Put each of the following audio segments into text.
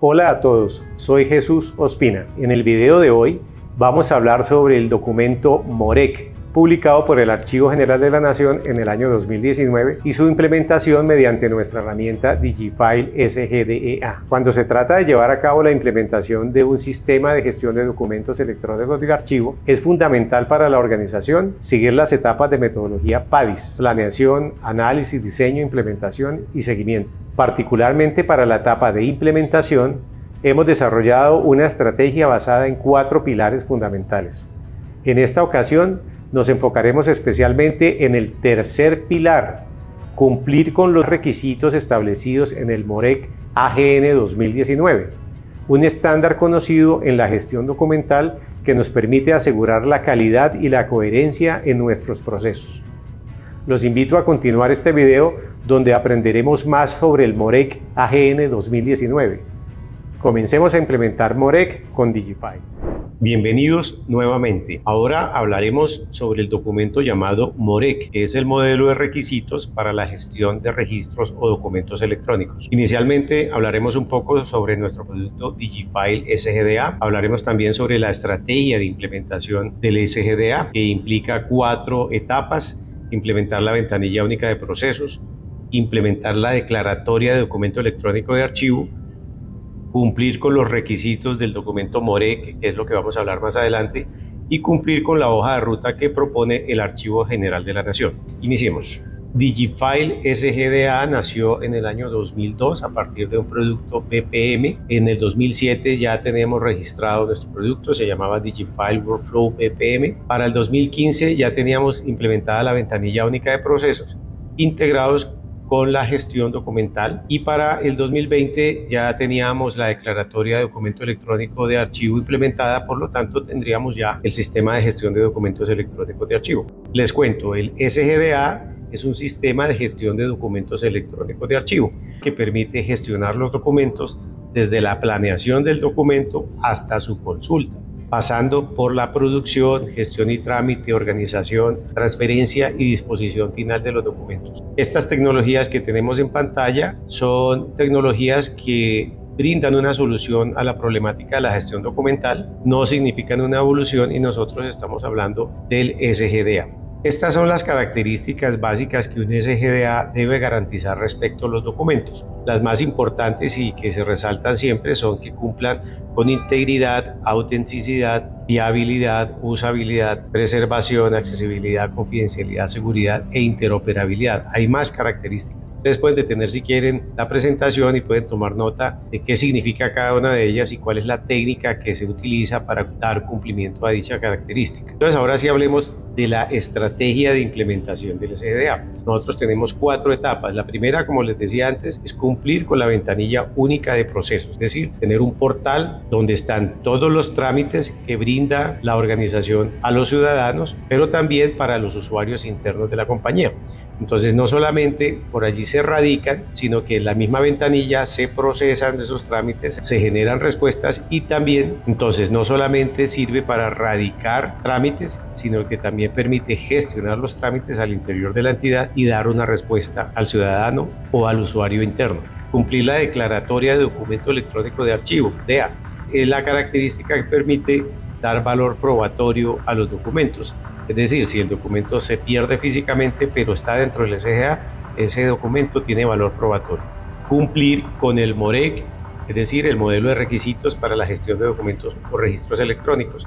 Hola a todos, soy Jesús Ospina. En el video de hoy vamos a hablar sobre el documento MOREC, publicado por el Archivo General de la Nación en el año 2019 y su implementación mediante nuestra herramienta Digifile SGDEA. Cuando se trata de llevar a cabo la implementación de un sistema de gestión de documentos electrónicos de archivo, es fundamental para la organización seguir las etapas de metodología PADIS: planeación, análisis, diseño, implementación y seguimiento. Particularmente para la etapa de implementación, hemos desarrollado una estrategia basada en 4 pilares fundamentales. En esta ocasión, nos enfocaremos especialmente en el tercer pilar: cumplir con los requisitos establecidos en el MOREC AGN 2019, un estándar conocido en la gestión documental que nos permite asegurar la calidad y la coherencia en nuestros procesos. Los invito a continuar este video donde aprenderemos más sobre el MOREC AGN 2019. Comencemos a implementar MOREC con Digifile. Bienvenidos nuevamente. Ahora hablaremos sobre el documento llamado MOREC, que es el modelo de requisitos para la gestión de registros o documentos electrónicos. Inicialmente hablaremos un poco sobre nuestro producto Digifile SGDA. Hablaremos también sobre la estrategia de implementación del SGDA, que implica 4 etapas: implementar la ventanilla única de procesos, implementar la declaratoria de documento electrónico de archivo, cumplir con los requisitos del documento MOREC, que es lo que vamos a hablar más adelante, y cumplir con la hoja de ruta que propone el Archivo General de la Nación. Iniciemos. Digifile SGDA nació en el año 2002 a partir de un producto BPM. En el 2007 ya tenemos registrado nuestro producto, se llamaba Digifile Workflow BPM. Para el 2015 ya teníamos implementada la ventanilla única de procesos integrados con la gestión documental, y para el 2020 ya teníamos la declaratoria de documento electrónico de archivo implementada. Por lo tanto, tendríamos ya el sistema de gestión de documentos electrónicos de archivo. Les cuento, el SGDA es un sistema de gestión de documentos electrónicos de archivo que permite gestionar los documentos desde la planeación del documento hasta su consulta, pasando por la producción, gestión y trámite, organización, transferencia y disposición final de los documentos. Estas tecnologías que tenemos en pantalla son tecnologías que brindan una solución a la problemática de la gestión documental, no significan una evolución, y nosotros estamos hablando del SGDA. Estas son las características básicas que un SGDA debe garantizar respecto a los documentos. Las más importantes y que se resaltan siempre son que cumplan con integridad, autenticidad, fiabilidad, usabilidad, preservación, accesibilidad, confidencialidad, seguridad e interoperabilidad. Hay más características. Ustedes pueden detener si quieren la presentación y pueden tomar nota de qué significa cada una de ellas y cuál es la técnica que se utiliza para dar cumplimiento a dicha característica. Entonces, ahora sí hablemos de la estrategia de implementación del SGDA. Nosotros tenemos 4 etapas. La primera, como les decía antes, es cumplir con la ventanilla única de procesos, es decir, tener un portal donde están todos los trámites que brinda la organización a los ciudadanos, pero también para los usuarios internos de la compañía. Entonces, no solamente por allí se radican, sino que en la misma ventanilla se procesan esos trámites, se generan respuestas, y también, entonces, no solamente sirve para radicar trámites, sino que también permite gestionar los trámites al interior de la entidad y dar una respuesta al ciudadano o al usuario interno. Cumplir la declaratoria de documento electrónico de archivo, DEA, es la característica que permite dar valor probatorio a los documentos. Es decir, si el documento se pierde físicamente pero está dentro del SGDA, ese documento tiene valor probatorio. Cumplir con el MOREC, es decir, el modelo de requisitos para la gestión de documentos o registros electrónicos.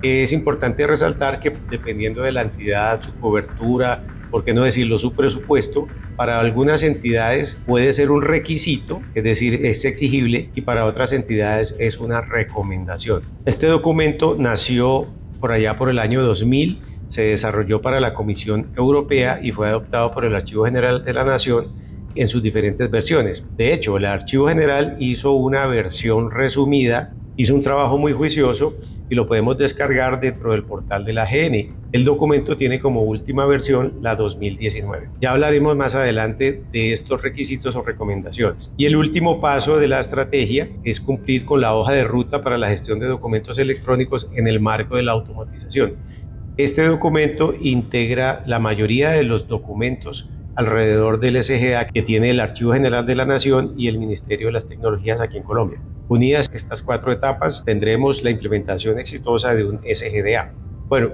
Es importante resaltar que, dependiendo de la entidad, su cobertura, por qué no decirlo, su presupuesto, para algunas entidades puede ser un requisito, es decir, es exigible, y para otras entidades es una recomendación. Este documento nació por allá por el año 2000, se desarrolló para la Comisión Europea y fue adoptado por el Archivo General de la Nación en sus diferentes versiones. De hecho, el Archivo General hizo una versión resumida, hizo un trabajo muy juicioso y lo podemos descargar dentro del portal de la AGN. El documento tiene como última versión la 2019. Ya hablaremos más adelante de estos requisitos o recomendaciones. Y el último paso de la estrategia es cumplir con la hoja de ruta para la gestión de documentos electrónicos en el marco de la automatización. Este documento integra la mayoría de los documentos alrededor del SGA que tiene el Archivo General de la Nación y el Ministerio de las Tecnologías aquí en Colombia. Unidas estas 4 etapas, tendremos la implementación exitosa de un SGDA. Bueno,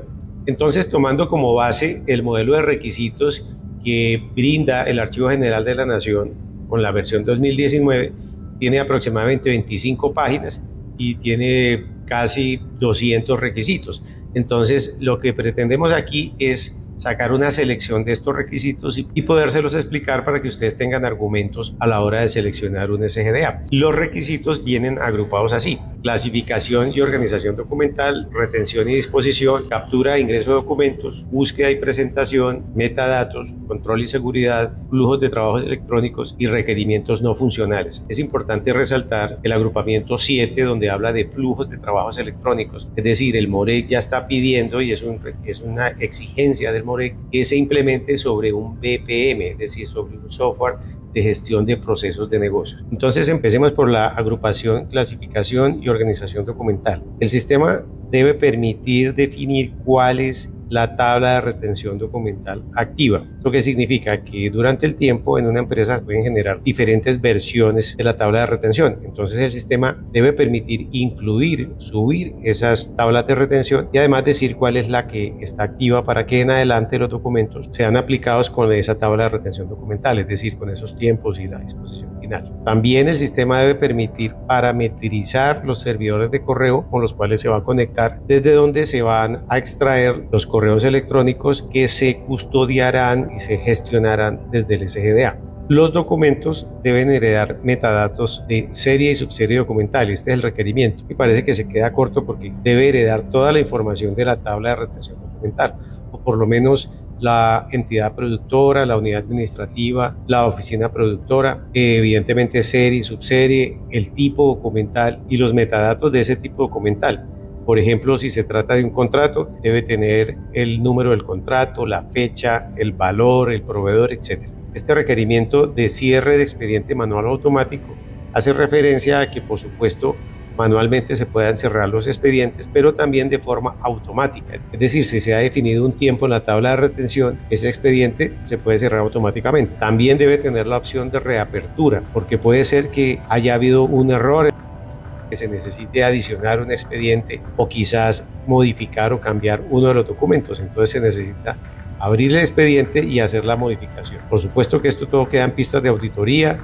entonces tomando como base el modelo de requisitos que brinda el Archivo General de la Nación con la versión 2019, tiene aproximadamente 25 páginas y tiene casi 200 requisitos. Entonces, lo que pretendemos aquí es sacar una selección de estos requisitos y podérselos explicar para que ustedes tengan argumentos a la hora de seleccionar un SGDA. Los requisitos vienen agrupados así: clasificación y organización documental, retención y disposición, captura e ingreso de documentos, búsqueda y presentación, metadatos, control y seguridad, flujos de trabajos electrónicos y requerimientos no funcionales. Es importante resaltar el agrupamiento 7, donde habla de flujos de trabajos electrónicos, es decir, el MOREC ya está pidiendo y es una exigencia del MOREC que se implemente sobre un BPM, es decir, sobre un software de gestión de procesos de negocios. Entonces empecemos por la agrupación, clasificación y organización documental. El sistema debe permitir definir cuál es la tabla de retención documental activa. ¿Esto qué significa? Que durante el tiempo en una empresa pueden generar diferentes versiones de la tabla de retención. Entonces el sistema debe permitir incluir, subir esas tablas de retención y además decir cuál es la que está activa para que en adelante los documentos sean aplicados con esa tabla de retención documental, es decir, con esos tiempos y la disposición final. También el sistema debe permitir parametrizar los servidores de correo con los cuales se va a conectar, desde donde se van a extraer los correos electrónicos que se custodiarán y se gestionarán desde el SGDA. Los documentos deben heredar metadatos de serie y subserie documental. Este es el requerimiento. Me parece que se queda corto porque debe heredar toda la información de la tabla de retención documental, o por lo menos la entidad productora, la unidad administrativa, la oficina productora, evidentemente serie y subserie, el tipo documental y los metadatos de ese tipo documental. Por ejemplo, si se trata de un contrato, debe tener el número del contrato, la fecha, el valor, el proveedor, etc. Este requerimiento de cierre de expediente manual o automático hace referencia a que, por supuesto, manualmente se puedan cerrar los expedientes, pero también de forma automática. Es decir, si se ha definido un tiempo en la tabla de retención, ese expediente se puede cerrar automáticamente. También debe tener la opción de reapertura, porque puede ser que haya habido un error, que se necesite adicionar un expediente o quizás modificar o cambiar uno de los documentos. Entonces se necesita abrir el expediente y hacer la modificación. Por supuesto que esto todo queda en pistas de auditoría.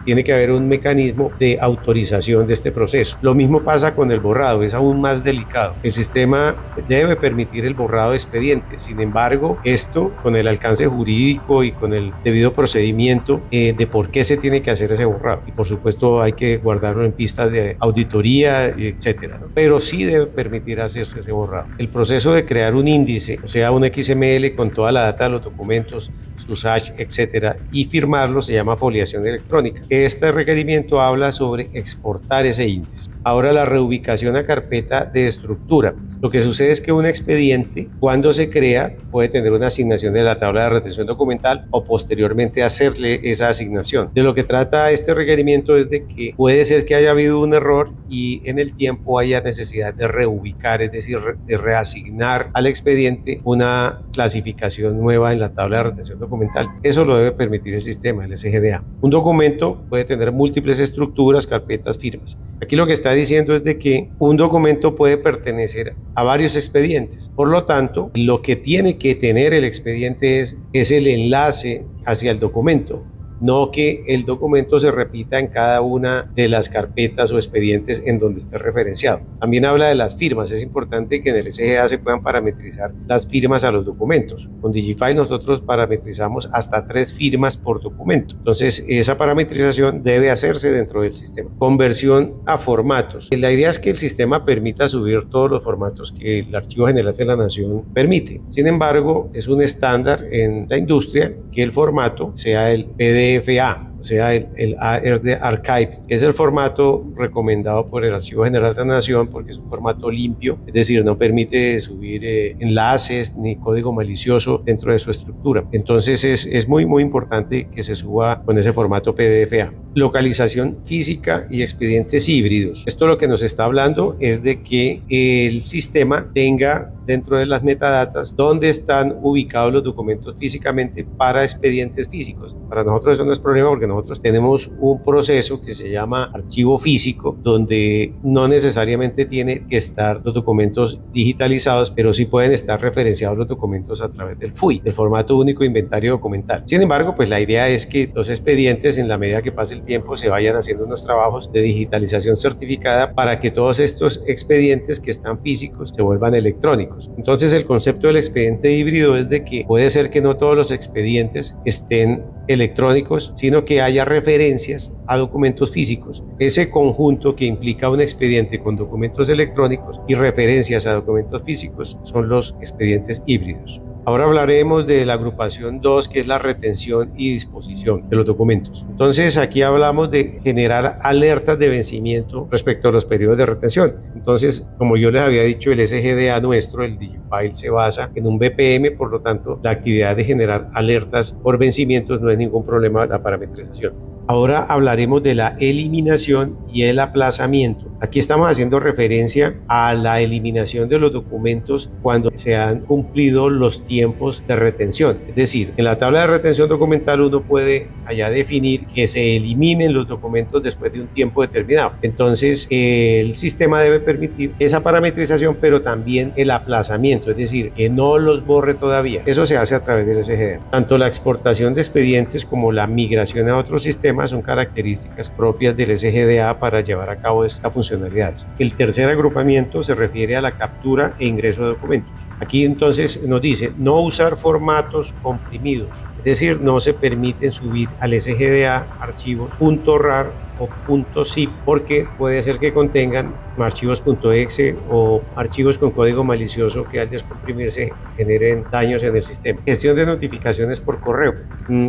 Tiene que haber un mecanismo de autorización de este proceso. Lo mismo pasa con el borrado, es aún más delicado. El sistema debe permitir el borrado de expedientes. Sin embargo, esto con el alcance jurídico y con el debido procedimiento de por qué se tiene que hacer ese borrado. Y por supuesto hay que guardarlo en pistas de auditoría, etcétera, ¿no? Pero sí debe permitir hacerse ese borrado. El proceso de crear un índice, o sea, un XML con toda la data de los documentos, sus hash, etcétera, y firmarlo se llama foliación electrónica. Este requerimiento habla sobre exportar ese índice. Ahora, la reubicación a carpeta de estructura. Lo que sucede es que un expediente, cuando se crea, puede tener una asignación de la tabla de retención documental o posteriormente hacerle esa asignación. De lo que trata este requerimiento es de que puede ser que haya habido un error y en el tiempo haya necesidad de reubicar, es decir, de reasignar al expediente una clasificación nueva en la tabla de retención documental. Eso lo debe permitir el sistema, el SGDA. Un documento puede tener múltiples estructuras, carpetas, firmas. Aquí lo que está diciendo es de que un documento puede pertenecer a varios expedientes. Por lo tanto, lo que tiene que tener el expediente es el enlace hacia el documento, no que el documento se repita en cada una de las carpetas o expedientes en donde esté referenciado. También habla de las firmas. Es importante que en el SGA se puedan parametrizar las firmas a los documentos. Con Digify nosotros parametrizamos hasta 3 firmas por documento. Entonces, esa parametrización debe hacerse dentro del sistema. Conversión a formatos. La idea es que el sistema permita subir todos los formatos que el Archivo General de la Nación permite. Sin embargo, es un estándar en la industria que el formato sea el PDF-A, o sea, el ARD Archive, que es el formato recomendado por el Archivo General de la Nación porque es un formato limpio, es decir, no permite subir enlaces ni código malicioso dentro de su estructura. Entonces es muy importante que se suba con ese formato PDFA. Localización física y expedientes híbridos. Esto lo que nos está hablando es de que el sistema tenga dentro de las metadatas dónde están ubicados los documentos físicamente para expedientes físicos. Para nosotros eso no es problema porque nosotros tenemos un proceso que se llama archivo físico, donde no necesariamente tiene que estar los documentos digitalizados, pero sí pueden estar referenciados los documentos a través del FUI, del formato único de inventario documental. Sin embargo, pues la idea es que los expedientes, en la medida que pase el tiempo, se vayan haciendo unos trabajos de digitalización certificada para que todos estos expedientes que están físicos se vuelvan electrónicos. Entonces el concepto del expediente híbrido es de que puede ser que no todos los expedientes estén electrónicos, sino que haya referencias a documentos físicos. Ese conjunto que implica un expediente con documentos electrónicos y referencias a documentos físicos son los expedientes híbridos. Ahora hablaremos de la agrupación 2, que es la retención y disposición de los documentos. Entonces aquí hablamos de generar alertas de vencimiento respecto a los periodos de retención. Entonces, como yo les había dicho, el SGDA nuestro, el Digifile, se basa en un BPM, por lo tanto, la actividad de generar alertas por vencimientos no es ningún problema la parametrización. Ahora hablaremos de la eliminación y el aplazamiento. Aquí estamos haciendo referencia a la eliminación de los documentos cuando se han cumplido los tiempos de retención. Es decir, en la tabla de retención documental uno puede allá definir que se eliminen los documentos después de un tiempo determinado. Entonces, el sistema debe permitir esa parametrización, pero también el aplazamiento, es decir, que no los borre todavía. Eso se hace a través del SGDA. Tanto la exportación de expedientes como la migración a otros sistemas son características propias del SGDA para llevar a cabo estas funcionalidades. El tercer agrupamiento se refiere a la captura e ingreso de documentos. Aquí entonces nos dice no usar formatos comprimidos, es decir, no se permiten subir al SGDA archivos .rar o .zip porque puede ser que contengan archivos .exe o archivos con código malicioso que al descomprimirse generen daños en el sistema. Gestión de notificaciones por correo.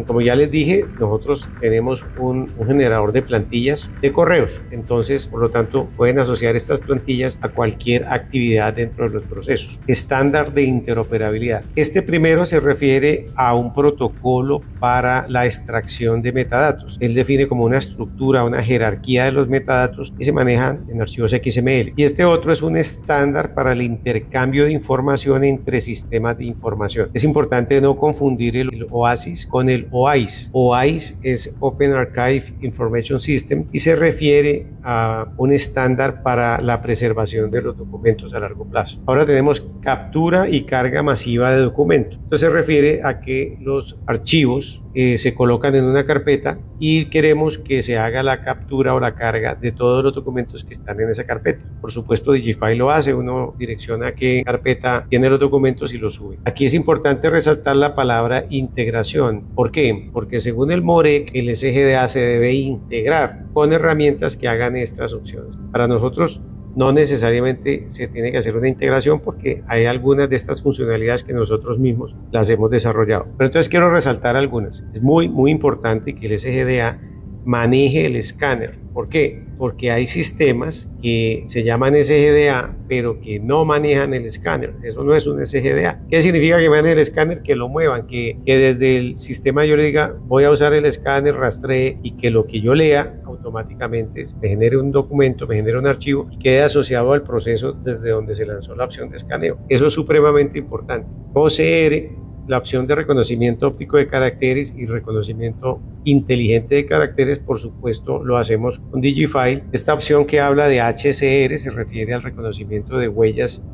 Como ya les dije, nosotros tenemos un generador de plantillas de correos, entonces por lo tanto pueden asociar estas plantillas a cualquier actividad dentro de los procesos. Estándar de interoperabilidad. Este primero se refiere a un protocolo para la extracción de metadatos. Él define como una estructura, una jerarquía de los metadatos que se manejan en archivos XML. Y este otro es un estándar para el intercambio de información entre sistemas de información. Es importante no confundir el OASIS con el OAIS. OAIS es Open Archive Information System y se refiere a un estándar para la preservación de los documentos a largo plazo. Ahora tenemos captura y carga masiva de documentos. Esto se refiere a que los archivos se colocan en una carpeta y queremos que se haga la captura o la carga de todos los documentos que están en esa carpeta. Por supuesto, Digifile lo hace, uno direcciona qué carpeta tiene los documentos y los sube. Aquí es importante resaltar la palabra integración. ¿Por qué? Porque según el MOREC, el SGDA se debe integrar con herramientas que hagan estas opciones. Para nosotros, no necesariamente se tiene que hacer una integración porque hay algunas de estas funcionalidades que nosotros mismos las hemos desarrollado. Pero entonces quiero resaltar algunas. Es muy importante que el SGDA maneje el escáner. ¿Por qué? Porque hay sistemas que se llaman SGDA, pero que no manejan el escáner. Eso no es un SGDA. ¿Qué significa que manejen el escáner? Que lo muevan, que desde el sistema yo le diga, voy a usar el escáner, rastree y que lo que yo lea automáticamente me genere un documento, me genere un archivo y quede asociado al proceso desde donde se lanzó la opción de escaneo. Eso es supremamente importante. OCR, la opción de reconocimiento óptico de caracteres y reconocimiento inteligente de caracteres, por supuesto, lo hacemos con Digifile. Esta opción que habla de HCR se refiere al reconocimiento de huellas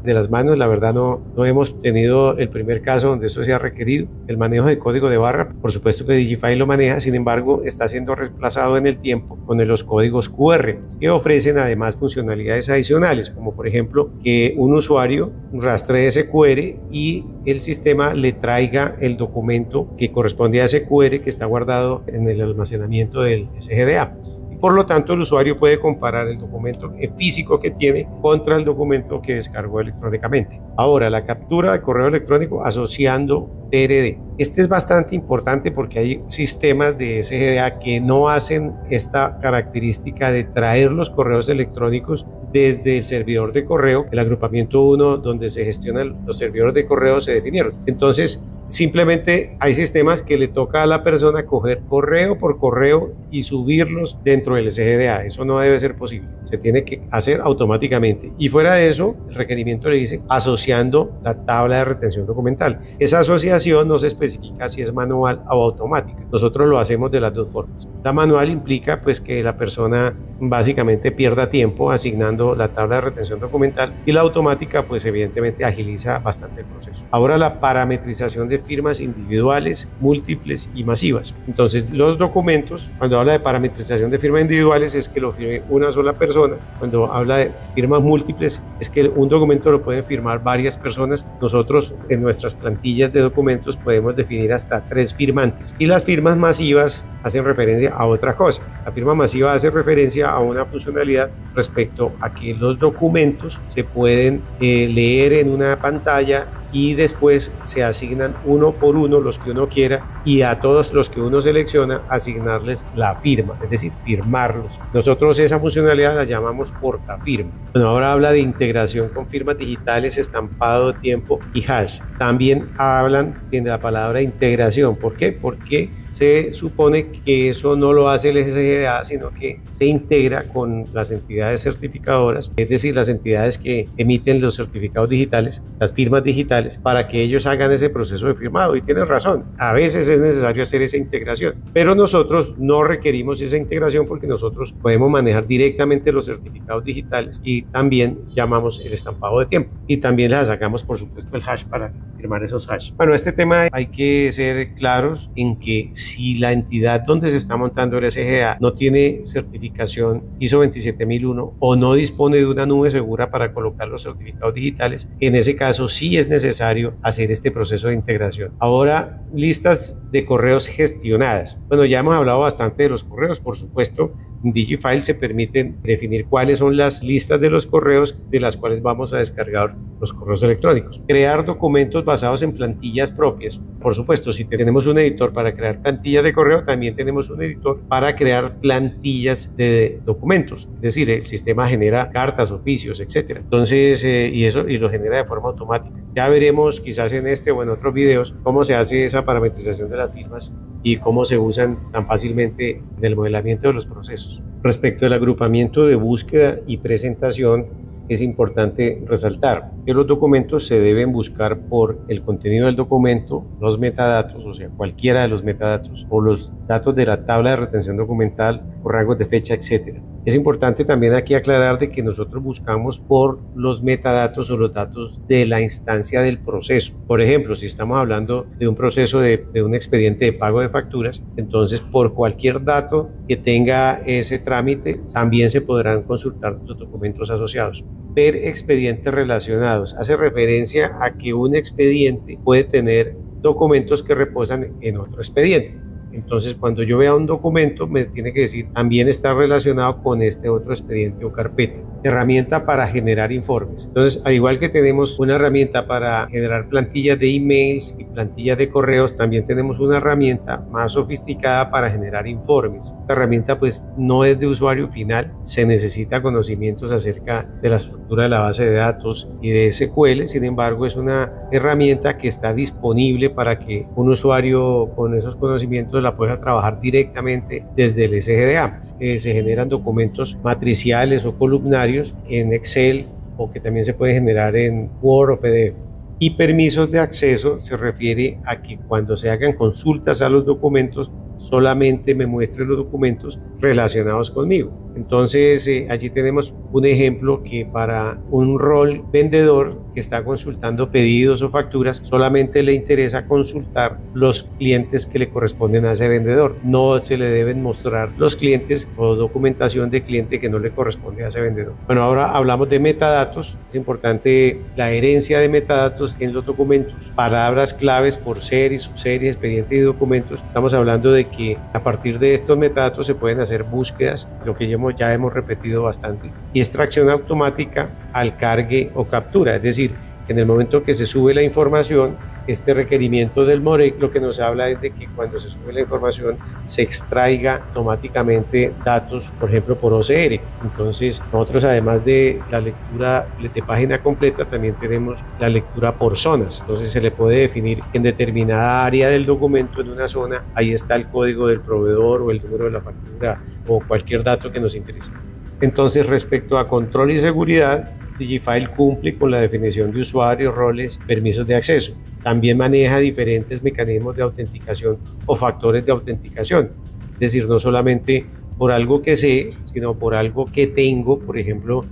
de las manos. La verdad no hemos tenido el primer caso donde esto se ha requerido. El manejo de código de barra, por supuesto que Digifile lo maneja, sin embargo está siendo reemplazado en el tiempo con los códigos QR que ofrecen además funcionalidades adicionales, como por ejemplo que un usuario rastree ese QR y el sistema le traiga el documento que corresponde a ese QR que está guardado en el almacenamiento del SGDA. Por lo tanto, el usuario puede comparar el documento físico que tiene contra el documento que descargó electrónicamente. Ahora, la captura de correo electrónico asociando TRD. Este es bastante importante porque hay sistemas de SGDA que no hacen esta característica de traer los correos electrónicos desde el servidor de correo. El agrupamiento 1, donde se gestionan los servidores de correo, se definieron. Entonces, simplemente hay sistemas que le toca a la persona coger correo por correo y subirlos dentro del SGDA. Eso no debe ser posible. Se tiene que hacer automáticamente. Y fuera de eso, el requerimiento le dice asociando la tabla de retención documental. Esa asociación no se especifica si es manual o automática. Nosotros lo hacemos de las dos formas. La manual implica pues que la persona básicamente pierda tiempo asignando la tabla de retención documental, y la automática pues evidentemente agiliza bastante el proceso. Ahora, la parametrización de firmas individuales, múltiples y masivas. Entonces, los documentos, cuando habla de parametrización de firmas individuales, es que lo firme una sola persona. Cuando habla de firmas múltiples, es que un documento lo pueden firmar varias personas. Nosotros en nuestras plantillas de documentos podemos definir hasta 3 firmantes. Y las firmas masivas hacen referencia a otra cosa. La firma masiva hace referencia a una funcionalidad respecto a que los documentos se pueden leer en una pantalla y después se asignan uno por uno los que uno quiera, y a todos los que uno selecciona asignarles la firma, es decir, firmarlos. Nosotros esa funcionalidad la llamamos portafirma. Bueno, ahora habla de integración con firmas digitales, estampado, tiempo y hash. También hablan de la palabra integración. ¿Por qué? Porque se supone que eso no lo hace el SGDA, sino que se integra con las entidades certificadoras, es decir, las entidades que emiten los certificados digitales, las firmas digitales, para que ellos hagan ese proceso de firmado. Y tienes razón, a veces es necesario hacer esa integración, pero nosotros no requerimos esa integración porque nosotros podemos manejar directamente los certificados digitales, y también llamamos el estampado de tiempo, y también le sacamos por supuesto el hash para firmar esos hash. Bueno, este tema hay que ser claros en que si la entidad donde se está montando el SGA no tiene certificación ISO 27001 o no dispone de una nube segura para colocar los certificados digitales, en ese caso sí es necesario hacer este proceso de integración. Ahora, listas de correos gestionadas. Bueno, ya hemos hablado bastante de los correos, por supuesto. En Digifile se permiten definir cuáles son las listas de los correos de las cuales vamos a descargar los correos electrónicos. Crear documentos basados en plantillas propias. Por supuesto, si tenemos un editor para crear plantillas de correo, también tenemos un editor para crear plantillas de documentos. Es decir, el sistema genera cartas, oficios, etc. Entonces, y lo genera de forma automática. Ya veremos quizás en este o en otros videos cómo se hace esa parametrización de las firmas y cómo se usan tan fácilmente en el modelamiento de los procesos. Respecto al agrupamiento de búsqueda y presentación, es importante resaltar que los documentos se deben buscar por el contenido del documento, los metadatos, o sea, cualquiera de los metadatos, o los datos de la tabla de retención documental, o rangos de fecha, etc. Es importante también aquí aclarar de que nosotros buscamos por los metadatos o los datos de la instancia del proceso. Por ejemplo, si estamos hablando de un proceso de un expediente de pago de facturas, entonces por cualquier dato que tenga ese trámite también se podrán consultar los documentos asociados. Ver expedientes relacionados hace referencia a que un expediente puede tener documentos que reposan en otro expediente. Entonces, cuando yo vea un documento, me tiene que decir también está relacionado con este otro expediente o carpeta. Herramienta para generar informes. Entonces, al igual que tenemos una herramienta para generar plantillas de emails y plantillas de correos, también tenemos una herramienta más sofisticada para generar informes. Esta herramienta pues no es de usuario final, se necesita conocimientos acerca de la estructura de la base de datos y de SQL. Sin embargo, es una herramienta que está disponible para que un usuario con esos conocimientos la pueda trabajar directamente desde el SGDA. Se generan documentos matriciales o columnarios en Excel, o que también se puede generar en Word o PDF. Y permisos de acceso se refiere a que cuando se hagan consultas a los documentos, solamente me muestre los documentos relacionados conmigo. Entonces, allí tenemos un ejemplo que para un rol vendedor que está consultando pedidos o facturas, solamente le interesa consultar los clientes que le corresponden a ese vendedor. No se le deben mostrar los clientes o documentación de cliente que no le corresponde a ese vendedor. Bueno, ahora hablamos de metadatos. Es importante la herencia de metadatos en los documentos. Palabras claves por series, subseries, expedientes y documentos. Estamos hablando de que a partir de estos metadatos se pueden hacer búsquedas, lo que ya hemos repetido bastante, y extracción automática al cargue o captura, es decir, en el momento que se sube la información, Este requerimiento del MOREC lo que nos habla es de que cuando se sube la información se extraiga automáticamente datos, por ejemplo, por OCR. Entonces, nosotros además de la lectura de página completa, también tenemos la lectura por zonas. Entonces, se le puede definir en determinada área del documento, en una zona, ahí está el código del proveedor o el número de la factura o cualquier dato que nos interese. Entonces, respecto a control y seguridad, Digifile cumple con la definición de usuarios, roles, permisos de acceso. También maneja diferentes mecanismos de autenticación o factores de autenticación. Es decir, no solamente por algo que sé, sino por algo que tengo, por ejemplo,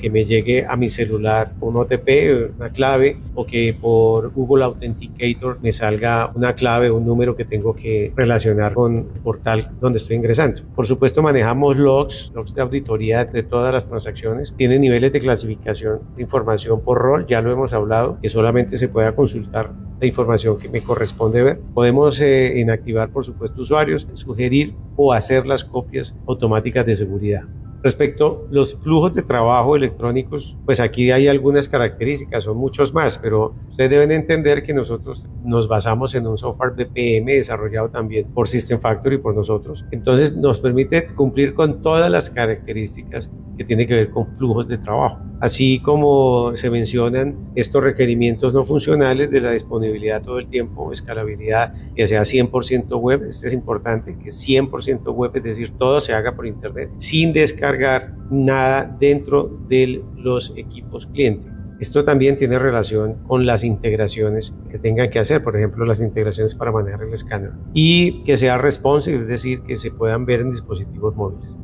que me llegue a mi celular un OTP, una clave, o que por Google Authenticator me salga una clave, un número que tengo que relacionar con el portal donde estoy ingresando. Por supuesto, manejamos logs de auditoría de todas las transacciones. Tiene niveles de clasificación de información por rol, ya lo hemos hablado, que solamente se pueda consultar la información que me corresponde ver. Podemos inactivar, por supuesto, usuarios, sugerir o hacer las copias automáticas de seguridad. Respecto a los flujos de trabajo electrónicos, pues aquí hay algunas características, son muchos más, pero ustedes deben entender que nosotros nos basamos en un software BPM desarrollado también por System Factory y por nosotros. Entonces nos permite cumplir con todas las características que tienen que ver con flujos de trabajo. Así como se mencionan estos requerimientos no funcionales de la disponibilidad todo el tiempo, escalabilidad, que sea 100% web, es importante que 100% web, es decir, todo se haga por internet, sin descargar nada dentro de los equipos cliente. Esto también tiene relación con las integraciones que tengan que hacer, por ejemplo, las integraciones para manejar el escáner, y que sea responsive, es decir, que se puedan ver en dispositivos móviles.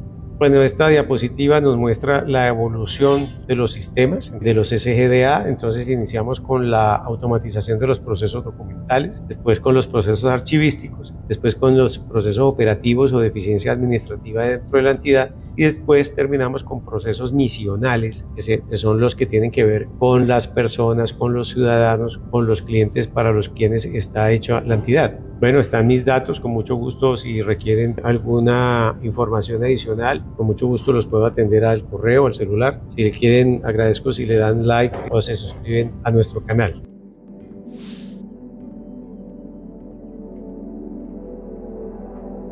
Bueno, esta diapositiva nos muestra la evolución de los sistemas, de los SGDA. Entonces iniciamos con la automatización de los procesos documentales, después con los procesos archivísticos, después con los procesos operativos o de eficiencia administrativa dentro de la entidad, y después terminamos con procesos misionales, que son los que tienen que ver con las personas, con los ciudadanos, con los clientes para los quienes está hecha la entidad. Bueno, están mis datos, con mucho gusto si requieren alguna información adicional, con mucho gusto los puedo atender al correo, al celular. Si le quieren, agradezco si le dan like o se suscriben a nuestro canal.